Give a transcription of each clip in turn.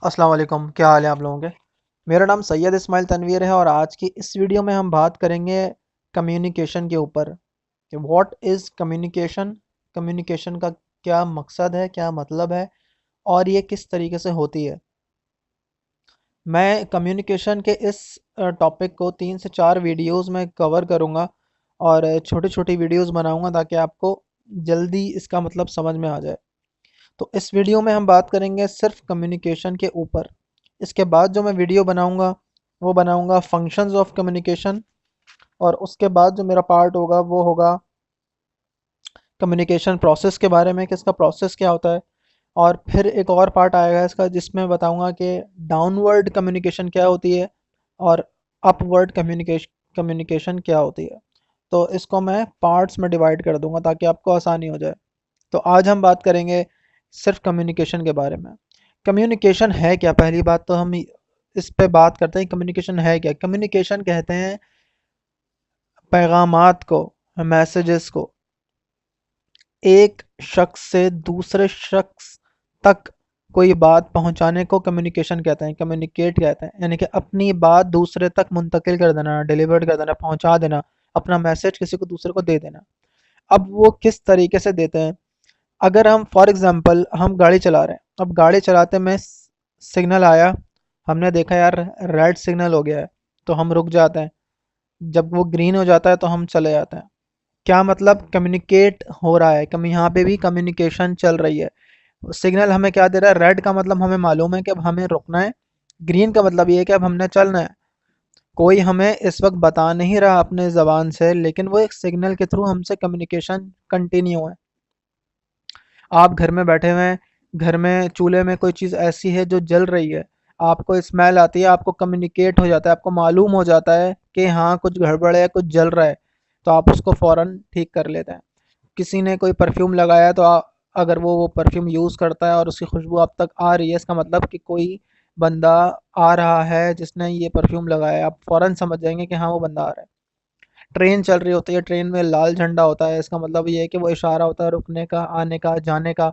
अस्सलाम वालेकुम, क्या हाल है आप लोगों के। मेरा नाम सैयद इस्माइल तनवीर है और आज की इस वीडियो में हम बात करेंगे कम्युनिकेशन के ऊपर कि व्हाट इज़ कम्युनिकेशन। कम्युनिकेशन का क्या मकसद है, क्या मतलब है और ये किस तरीके से होती है। मैं कम्युनिकेशन के इस टॉपिक को 3 से 4 वीडियोस में कवर करूँगा और छोटी छोटी वीडियोस बनाऊँगा ताकि आपको जल्दी इसका मतलब समझ में आ जाए। तो इस वीडियो में हम बात करेंगे सिर्फ कम्युनिकेशन के ऊपर। इसके बाद जो मैं वीडियो बनाऊंगा वो बनाऊंगा फंक्शंस ऑफ कम्युनिकेशन, और उसके बाद जो मेरा पार्ट होगा वो होगा कम्युनिकेशन प्रोसेस के बारे में कि इसका प्रोसेस क्या होता है। और फिर एक और पार्ट आएगा इसका जिसमें बताऊंगा कि डाउनवर्ड कम्युनिकेशन क्या होती है और अपवर्ड कम्युनिकेशन क्या होती है। तो इसको मैं पार्ट्स में डिवाइड कर दूंगा ताकि आपको आसानी हो जाए। तो आज हम बात करेंगे सिर्फ कम्युनिकेशन के बारे में। कम्युनिकेशन है क्या, पहली बात तो हम इस पे बात करते हैं कम्युनिकेशन है क्या। कम्युनिकेशन कहते हैं पैगामात को, मैसेजेस को एक शख्स से दूसरे शख्स तक कोई बात पहुंचाने को कम्युनिकेशन कहते हैं, कम्युनिकेट कहते हैं। यानी कि अपनी बात दूसरे तक मुंतकिल कर देना, डिलीवर कर देना, पहुंचा देना, अपना मैसेज किसी को दूसरे को दे देना। अब वो किस तरीके से देते हैं। अगर हम फॉर एग्जांपल हम गाड़ी चला रहे हैं, अब गाड़ी चलाते में सिग्नल आया, हमने देखा यार रेड सिग्नल हो गया है, तो हम रुक जाते हैं। जब वो ग्रीन हो जाता है तो हम चले जाते हैं। क्या मतलब, कम्युनिकेट हो रहा है, कम यहाँ पे भी कम्युनिकेशन चल रही है। सिग्नल हमें क्या दे रहा है, रेड का मतलब हमें मालूम है कि अब हमें रुकना है, ग्रीन का मतलब ये है कि अब हमने चलना है। कोई हमें इस वक्त बता नहीं रहा अपने ज़बान से, लेकिन वो एक सिग्नल के थ्रू हमसे कम्युनिकेशन कंटिन्यू है। आप घर में बैठे हुए हैं, घर में चूल्हे में कोई चीज़ ऐसी है जो जल रही है, आपको स्मेल आती है, आपको कम्युनिकेट हो जाता है, आपको मालूम हो जाता है कि हाँ कुछ गड़बड़ है, कुछ जल रहा है, तो आप उसको फ़ौरन ठीक कर लेते हैं। किसी ने कोई परफ्यूम लगाया तो अगर वो परफ्यूम यूज़ करता है और उसकी खुशबू आप तक आ रही है, इसका मतलब कि कोई बंदा आ रहा है जिसने ये परफ्यूम लगाया है, आप फ़ौरन समझ जाएंगे कि हाँ वो बंदा आ रहा है। ट्रेन चल रही होती है, ट्रेन में लाल झंडा होता है, इसका मतलब ये है कि वो इशारा होता है रुकने का, आने का, जाने का।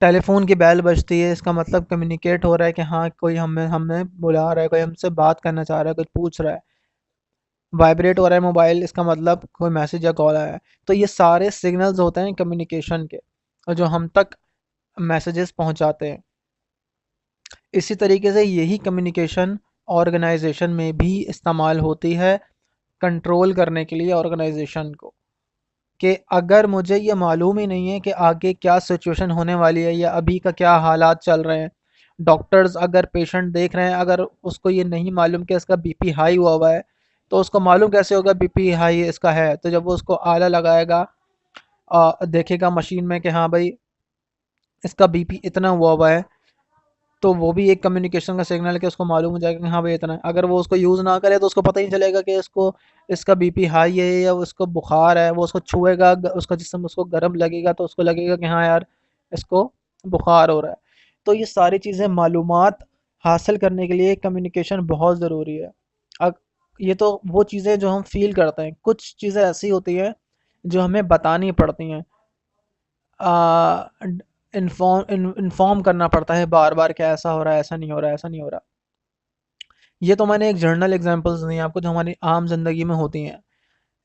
टेलीफोन की बेल बजती है, इसका मतलब कम्युनिकेट हो रहा है कि हाँ कोई हमें हमें बुला रहा है, कोई हमसे बात करना चाह रहा है, कुछ पूछ रहा है। वाइब्रेट हो रहा है मोबाइल, इसका मतलब कोई मैसेज या कॉल आया है। तो ये सारे सिग्नल्स होते हैं कम्युनिकेशन के, और जो हम तक मैसेजेस पहुंचाते हैं। इसी तरीके से यही कम्युनिकेशन ऑर्गेनाइजेशन में भी इस्तेमाल होती है, कंट्रोल करने के लिए ऑर्गेनाइजेशन को। कि अगर मुझे ये मालूम ही नहीं है कि आगे क्या सिचुएशन होने वाली है या अभी का क्या हालात चल रहे हैं, डॉक्टर्स अगर पेशेंट देख रहे हैं, अगर उसको ये नहीं मालूम कि इसका बीपी हाई हुआ है, तो उसको मालूम कैसे होगा बीपी हाई इसका है। तो जब वो उसको आला लगाएगा, देखेगा मशीन में कि हाँ भाई इसका बीपी इतना हुआ है, तो वो भी एक कम्युनिकेशन का सिग्नल है कि उसको मालूम हो जाएगा कि हाँ भाई इतना है। अगर वो उसको यूज़ ना करे तो उसको पता ही नहीं चलेगा कि इसको इसका बीपी हाई है या उसको बुखार है। वो उसको छुएगा, उसका जिस्म उसको गर्म लगेगा तो उसको लगेगा कि हाँ यार इसको बुखार हो रहा है। तो ये सारी चीज़ें मालूमात हासिल करने के लिए कम्युनिकेशन बहुत ज़रूरी है। अब ये तो वो चीज़ें जो हम फील करते हैं, कुछ चीज़ें ऐसी होती हैं जो हमें बतानी पड़ती हैं, इन्फॉर्म करना पड़ता है बार बार कि ऐसा हो रहा है, ऐसा नहीं हो रहा है, ऐसा नहीं हो रहा। ये तो मैंने एक जर्नल एग्जांपल्स दी आपको जो हमारी आम जिंदगी में होती हैं।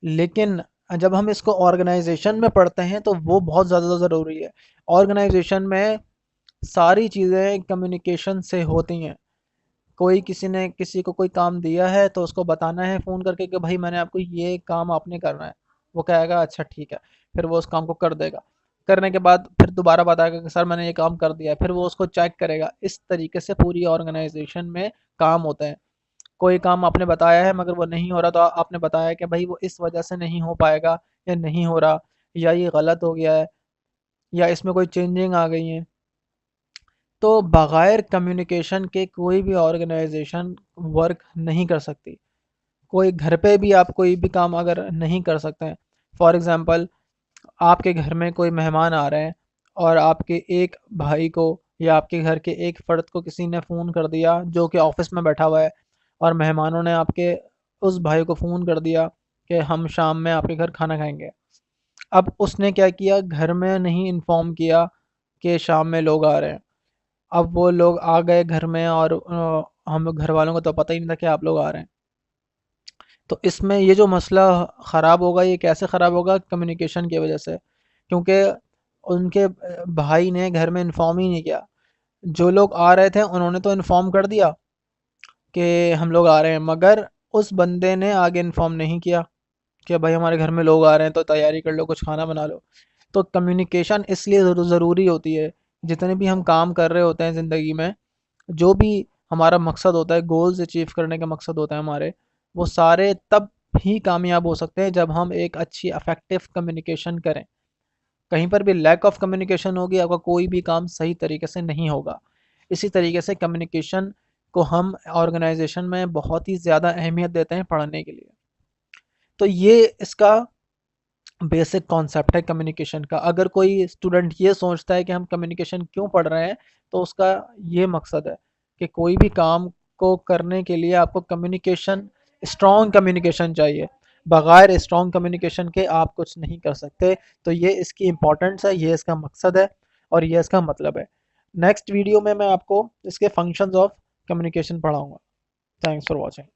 लेकिन जब हम इसको ऑर्गेनाइजेशन में पढ़ते हैं तो वो बहुत ज़्यादा ज़रूरी है। ऑर्गेनाइजेशन में सारी चीज़ें कम्युनिकेशन से होती हैं। कोई किसी ने किसी को कोई काम दिया है तो उसको बताना है फ़ोन करके कि भाई मैंने आपको ये काम आपने करना है। वो कहेगा अच्छा ठीक है, फिर वो उस काम को कर देगा। करने के बाद फिर दोबारा बताएगा कि सर मैंने ये काम कर दिया है, फिर वो उसको चेक करेगा। इस तरीके से पूरी ऑर्गेनाइजेशन में काम होते हैं। कोई काम आपने बताया है मगर वो नहीं हो रहा, तो आपने बताया कि भाई वो इस वजह से नहीं हो पाएगा या नहीं हो रहा, या ये गलत हो गया है, या इसमें कोई चेंजिंग आ गई है। तो बगैर कम्युनिकेशन के कोई भी ऑर्गेनाइजेशन वर्क नहीं कर सकती। कोई घर पे भी आप कोई भी काम अगर नहीं कर सकते हैं, फॉर एग्ज़ाम्पल आपके घर में कोई मेहमान आ रहे हैं और आपके एक भाई को या आपके घर के एक फ़र्द को किसी ने फ़ोन कर दिया जो कि ऑफिस में बैठा हुआ है, और मेहमानों ने आपके उस भाई को फ़ोन कर दिया कि हम शाम में आपके घर खाना खाएंगे। अब उसने क्या किया, घर में नहीं इन्फॉर्म किया कि शाम में लोग आ रहे हैं। अब वो लोग आ गए घर में और हम घर वालों को तो पता ही नहीं था कि आप लोग आ रहे हैं। तो इसमें ये जो मसला ख़राब होगा, ये कैसे ख़राब होगा? कम्युनिकेशन की वजह से। क्योंकि उनके भाई ने घर में इन्फॉर्म ही नहीं किया। जो लोग आ रहे थे उन्होंने तो इन्फॉर्म कर दिया कि हम लोग आ रहे हैं, मगर उस बंदे ने आगे इन्फॉर्म नहीं किया कि भाई हमारे घर में लोग आ रहे हैं तो तैयारी कर लो, कुछ खाना बना लो। तो कम्युनिकेशन इसलिए ज़रूरी होती है। जितने भी हम काम कर रहे होते हैं ज़िंदगी में, जो भी हमारा मकसद होता है, गोल्स अचीव करने का मकसद होता है हमारे, वो सारे तब ही कामयाब हो सकते हैं जब हम एक अच्छी अफेक्टिव कम्युनिकेशन करें। कहीं पर भी लैक ऑफ कम्युनिकेशन होगी, आपका कोई भी काम सही तरीके से नहीं होगा। इसी तरीके से कम्युनिकेशन को हम ऑर्गेनाइजेशन में बहुत ही ज़्यादा अहमियत देते हैं पढ़ने के लिए। तो ये इसका बेसिक कॉन्सेप्ट है कम्युनिकेशन का। अगर कोई स्टूडेंट ये सोचता है कि हम कम्युनिकेशन क्यों पढ़ रहे हैं, तो उसका ये मकसद है कि कोई भी काम को करने के लिए आपको कम्युनिकेशन, स्ट्रॉन्ग कम्युनिकेशन चाहिए। बगैर स्ट्रॉन्ग कम्युनिकेशन के आप कुछ नहीं कर सकते। तो ये इसकी इम्पोर्टेंस है, ये इसका मकसद है और ये इसका मतलब है। नेक्स्ट वीडियो में मैं आपको इसके फंक्शंस ऑफ कम्युनिकेशन पढ़ाऊंगा। Thanks for watching.